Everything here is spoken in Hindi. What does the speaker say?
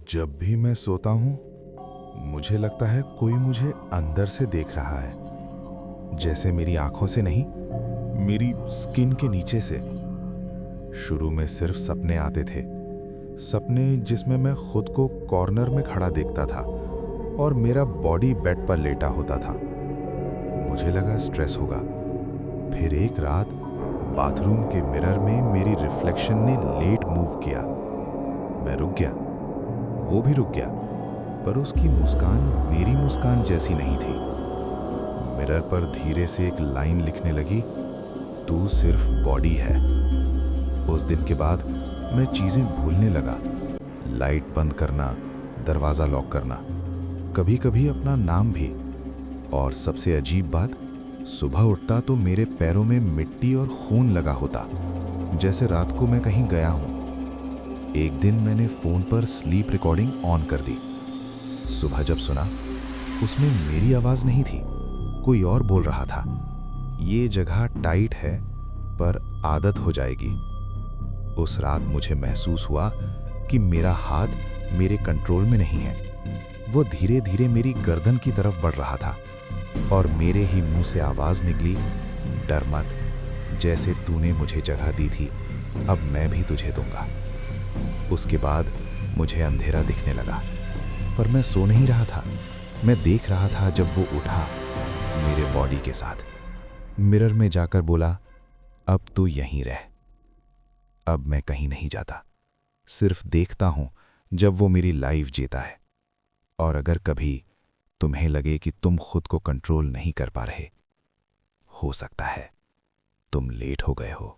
जब भी मैं सोता हूँ मुझे लगता है कोई मुझे अंदर से देख रहा है, जैसे मेरी आंखों से नहीं, मेरी स्किन के नीचे से। शुरू में सिर्फ सपने आते थे, सपने जिसमें मैं खुद को कॉर्नर में खड़ा देखता था और मेरा बॉडी बेड पर लेटा होता था। मुझे लगा स्ट्रेस होगा। फिर एक रात बाथरूम के मिरर में मेरी रिफ्लेक्शन ने लेट मूव किया। मैं रुक गया, वो भी रुक गया, पर उसकी मुस्कान मेरी मुस्कान जैसी नहीं थी। मिरर पर धीरे से एक लाइन लिखने लगी, तू सिर्फ बॉडी है। उस दिन के बाद मैं चीजें भूलने लगा। लाइट बंद करना, दरवाजा लॉक करना, कभी कभी अपना नाम भी। और सबसे अजीब बात, सुबह उठता तो मेरे पैरों में मिट्टी और खून लगा होता, जैसे रात को मैं कहीं गया हूं। एक दिन मैंने फोन पर स्लीप रिकॉर्डिंग ऑन कर दी। सुबह जब सुना, उसमें मेरी आवाज नहीं थी, कोई और बोल रहा था, ये जगह टाइट है पर आदत हो जाएगी। उस रात मुझे महसूस हुआ कि मेरा हाथ मेरे कंट्रोल में नहीं है। वो धीरे धीरे मेरी गर्दन की तरफ बढ़ रहा था और मेरे ही मुंह से आवाज निकली, डर मत, जैसे तूने मुझे जगह दी थी अब मैं भी तुझे दूंगा। उसके बाद मुझे अंधेरा दिखने लगा, पर मैं सो नहीं रहा था। मैं देख रहा था जब वो उठा मेरे बॉडी के साथ, मिरर में जाकर बोला, अब तू यहीं रह। अब मैं कहीं नहीं जाता, सिर्फ देखता हूं जब वो मेरी लाइफ जीता है। और अगर कभी तुम्हें लगे कि तुम खुद को कंट्रोल नहीं कर पा रहे, हो सकता है तुम लेट हो गए हो।